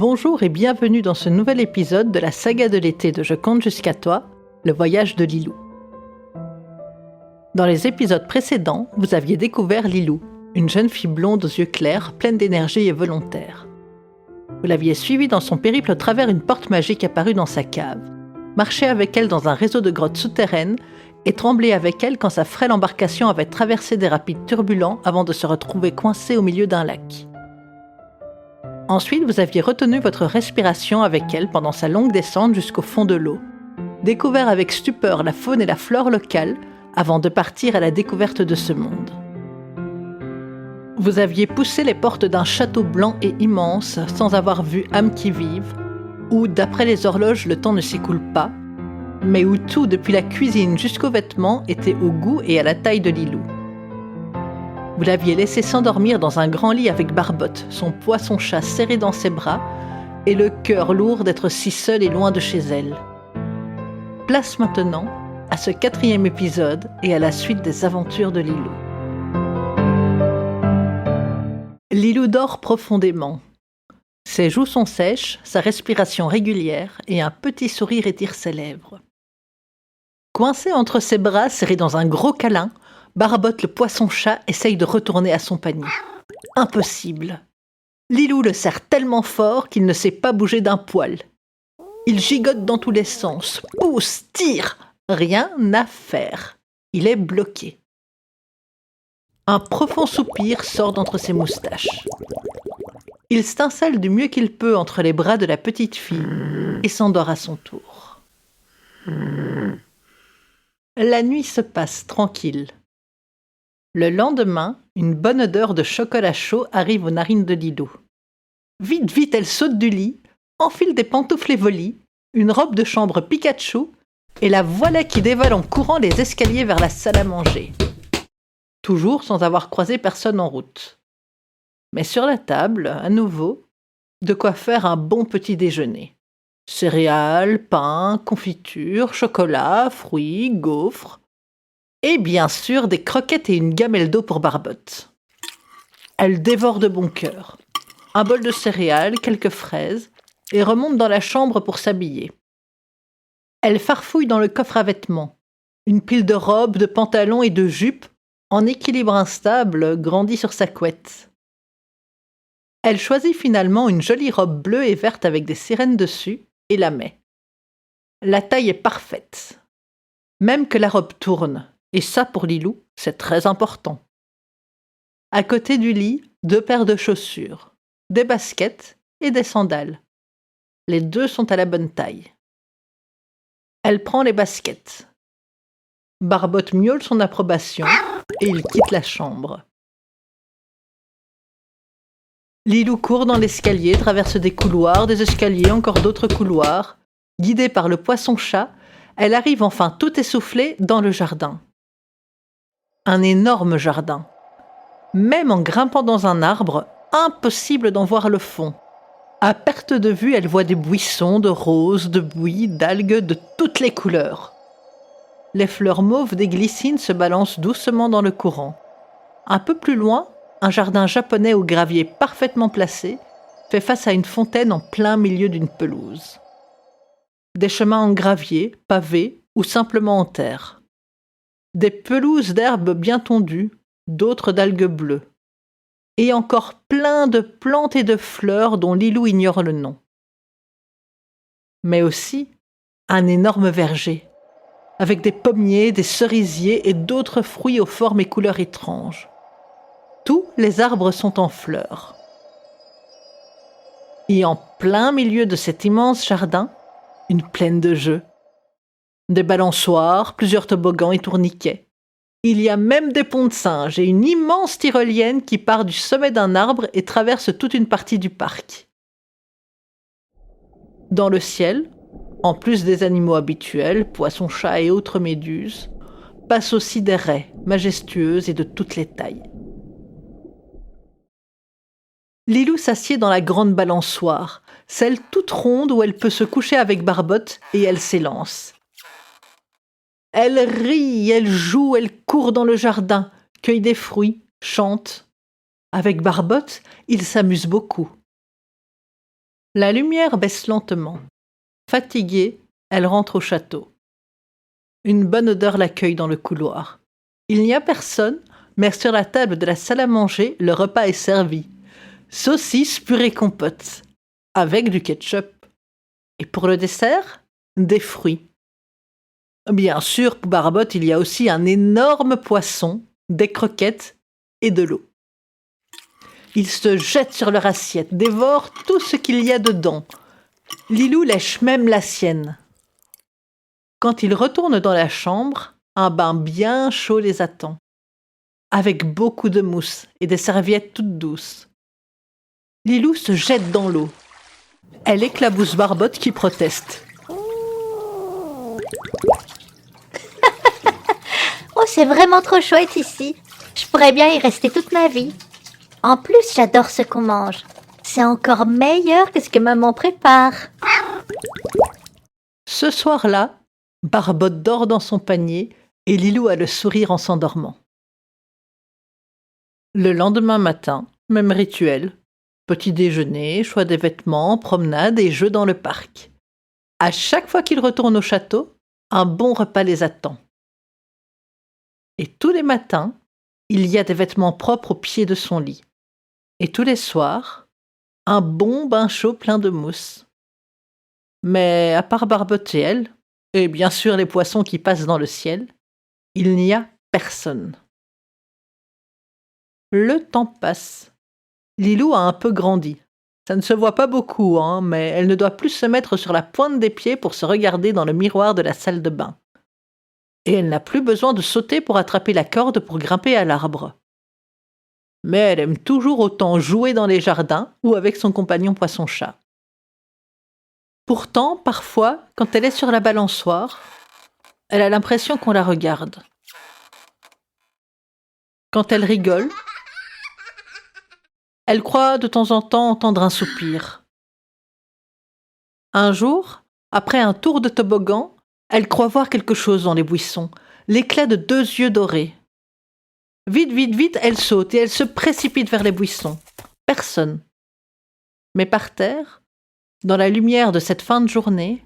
Bonjour et bienvenue dans ce nouvel épisode de la saga de l'été de Je compte jusqu'à toi, le voyage de Lilou. Dans les épisodes précédents, vous aviez découvert Lilou, une jeune fille blonde aux yeux clairs, pleine d'énergie et volontaire. Vous l'aviez suivie dans son périple au travers une porte magique apparue dans sa cave, marché avec elle dans un réseau de grottes souterraines et tremblé avec elle quand sa frêle embarcation avait traversé des rapides turbulents avant de se retrouver coincée au milieu d'un lac. Ensuite, vous aviez retenu votre respiration avec elle pendant sa longue descente jusqu'au fond de l'eau, découvert avec stupeur la faune et la flore locales avant de partir à la découverte de ce monde. Vous aviez poussé les portes d'un château blanc et immense sans avoir vu âme qui vive, où, d'après les horloges, le temps ne s'écoule pas, mais où tout, depuis la cuisine jusqu'aux vêtements, était au goût et à la taille de Lilou. Vous l'aviez laissé s'endormir dans un grand lit avec Barbotte, son poisson-chat serré dans ses bras, et le cœur lourd d'être si seule et loin de chez elle. Place maintenant à ce 4e épisode et à la suite des aventures de Lilou. Lilou dort profondément. Ses joues sont sèches, sa respiration régulière et un petit sourire étire ses lèvres. Coincé entre ses bras, serré dans un gros câlin, Barbotte le poisson-chat essaye de retourner à son panier. Impossible. Lilou le serre tellement fort qu'il ne sait pas bouger d'un poil. Il gigote dans tous les sens, pousse, tire, rien à faire. Il est bloqué. Un profond soupir sort d'entre ses moustaches. Il s'installe du mieux qu'il peut entre les bras de la petite fille et s'endort à son tour. La nuit se passe tranquille. Le lendemain, une bonne odeur de chocolat chaud arrive aux narines de Lilou. Vite, vite, elle saute du lit, enfile des pantoufles Evoli, une robe de chambre Pikachu, et la voilà qui dévale en courant les escaliers vers la salle à manger. Toujours sans avoir croisé personne en route. Mais sur la table, à nouveau, de quoi faire un bon petit déjeuner. Céréales, pain, confiture, chocolat, fruits, gaufres. Et bien sûr, des croquettes et une gamelle d'eau pour Barbotte. Elle dévore de bon cœur. Un bol de céréales, quelques fraises, et remonte dans la chambre pour s'habiller. Elle farfouille dans le coffre à vêtements. Une pile de robes, de pantalons et de jupes, en équilibre instable, grandit sur sa couette. Elle choisit finalement une jolie robe bleue et verte avec des sirènes dessus, et la met. La taille est parfaite. Même que la robe tourne. Et ça, pour Lilou, c'est très important. À côté du lit, 2 paires de chaussures, des baskets et des sandales. Les 2 sont à la bonne taille. Elle prend les baskets. Barbotte miaule son approbation et il quitte la chambre. Lilou court dans l'escalier, traverse des couloirs, des escaliers, encore d'autres couloirs. Guidée par le poisson-chat, elle arrive enfin tout essoufflée dans le jardin. Un énorme jardin. Même en grimpant dans un arbre, impossible d'en voir le fond. À perte de vue, elle voit des buissons de roses, de buis, d'algues de toutes les couleurs. Les fleurs mauves des glycines se balancent doucement dans le courant. Un peu plus loin, un jardin japonais au gravier parfaitement placé fait face à une fontaine en plein milieu d'une pelouse. Des chemins en gravier, pavés ou simplement en terre. Des pelouses d'herbes bien tondues, d'autres d'algues bleues. Et encore plein de plantes et de fleurs dont Lilou ignore le nom. Mais aussi un énorme verger, avec des pommiers, des cerisiers et d'autres fruits aux formes et couleurs étranges. Tous les arbres sont en fleurs. Et en plein milieu de cet immense jardin, une plaine de jeux. Des balançoires, plusieurs toboggans et tourniquets. Il y a même des ponts de singes et une immense tyrolienne qui part du sommet d'un arbre et traverse toute une partie du parc. Dans le ciel, en plus des animaux habituels, poissons, chats et autres méduses, passent aussi des raies, majestueuses et de toutes les tailles. Lilou s'assied dans la grande balançoire, celle toute ronde où elle peut se coucher avec Barbotte, et elle s'élance. Elle rit, elle joue, elle court dans le jardin, cueille des fruits, chante. Avec Barbotte, il s'amuse beaucoup. La lumière baisse lentement. Fatiguée, elle rentre au château. Une bonne odeur l'accueille dans le couloir. Il n'y a personne, mais sur la table de la salle à manger, le repas est servi. Saucisses, purée, compote, avec du ketchup. Et pour le dessert, des fruits. Bien sûr, pour Barbotte, il y a aussi un énorme poisson, des croquettes et de l'eau. Il se jette sur leur assiette, dévore tout ce qu'il y a dedans. Lilou lèche même la sienne. Quand il retourne dans la chambre, un bain bien chaud les attend, avec beaucoup de mousse et des serviettes toutes douces. Lilou se jette dans l'eau. Elle éclabousse Barbotte qui proteste. Oh, c'est vraiment trop chouette ici. Je pourrais bien y rester toute ma vie. En plus, j'adore ce qu'on mange. C'est encore meilleur que ce que maman prépare. Ce soir-là, Barbotte dort dans son panier et Lilou a le sourire en s'endormant. Le lendemain matin, même rituel. Petit déjeuner, choix des vêtements, promenade et jeux dans le parc. À chaque fois qu'ils retournent au château, un bon repas les attend. Et tous les matins, il y a des vêtements propres au pied de son lit. Et tous les soirs, un bon bain chaud plein de mousse. Mais à part Barbotte et elle, et bien sûr les poissons qui passent dans le ciel, il n'y a personne. Le temps passe. Lilou a un peu grandi. Ça ne se voit pas beaucoup, mais elle ne doit plus se mettre sur la pointe des pieds pour se regarder dans le miroir de la salle de bain. Et elle n'a plus besoin de sauter pour attraper la corde pour grimper à l'arbre. Mais elle aime toujours autant jouer dans les jardins ou avec son compagnon poisson-chat. Pourtant, parfois, quand elle est sur la balançoire, elle a l'impression qu'on la regarde. Quand elle rigole, elle croit de temps en temps entendre un soupir. Un jour, après un tour de toboggan, elle croit voir quelque chose dans les buissons, l'éclat de 2 yeux dorés. Vite, vite, vite, elle saute et elle se précipite vers les buissons. Personne. Mais par terre, dans la lumière de cette fin de journée,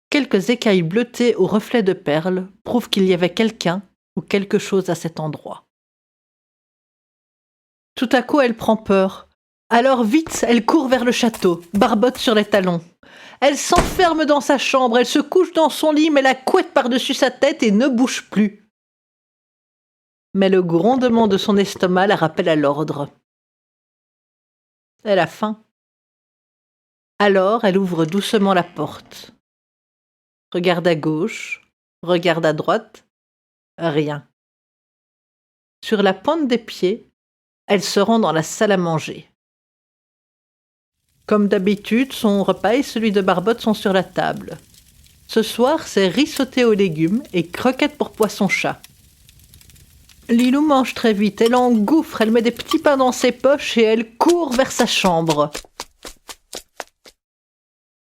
quelques écailles bleutées aux reflets de perles prouvent qu'il y avait quelqu'un ou quelque chose à cet endroit. Tout à coup, elle prend peur. Alors vite, elle court vers le château, Barbotte sur les talons. Elle s'enferme dans sa chambre, elle se couche dans son lit, met la couette par-dessus sa tête et ne bouge plus. Mais le grondement de son estomac la rappelle à l'ordre. Elle a faim. Alors elle ouvre doucement la porte. Regarde à gauche, regarde à droite, rien. Sur la pointe des pieds, elle se rend dans la salle à manger. Comme d'habitude, son repas et celui de Barbotte sont sur la table. Ce soir, c'est riz sauté aux légumes et croquettes pour poisson-chat. Lilou mange très vite, elle engouffre, elle met des petits pains dans ses poches et elle court vers sa chambre.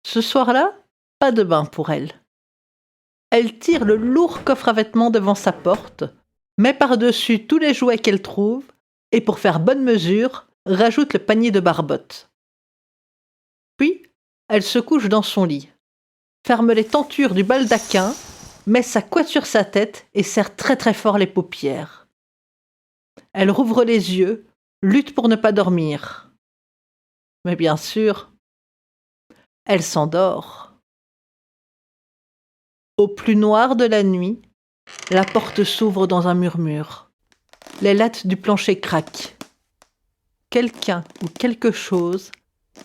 Ce soir-là, pas de bain pour elle. Elle tire le lourd coffre à vêtements devant sa porte, met par-dessus tous les jouets qu'elle trouve et pour faire bonne mesure, rajoute le panier de Barbotte. Puis, elle se couche dans son lit, ferme les tentures du baldaquin, met sa couette sur sa tête et serre très très fort les paupières. Elle rouvre les yeux, lutte pour ne pas dormir. Mais bien sûr, elle s'endort. Au plus noir de la nuit, la porte s'ouvre dans un murmure. Les lattes du plancher craquent. Quelqu'un ou quelque chose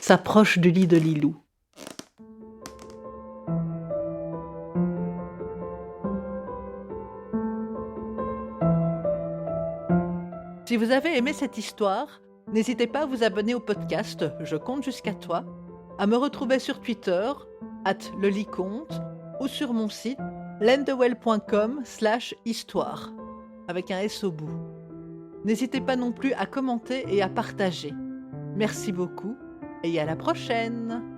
s'approche du lit de Lilou. Si vous avez aimé cette histoire, n'hésitez pas à vous abonner au podcast Je compte jusqu'à toi, à me retrouver sur Twitter, @leliconte, ou sur mon site lendewell.com/histoire, avec un S au bout. N'hésitez pas non plus à commenter et à partager. Merci beaucoup et à la prochaine!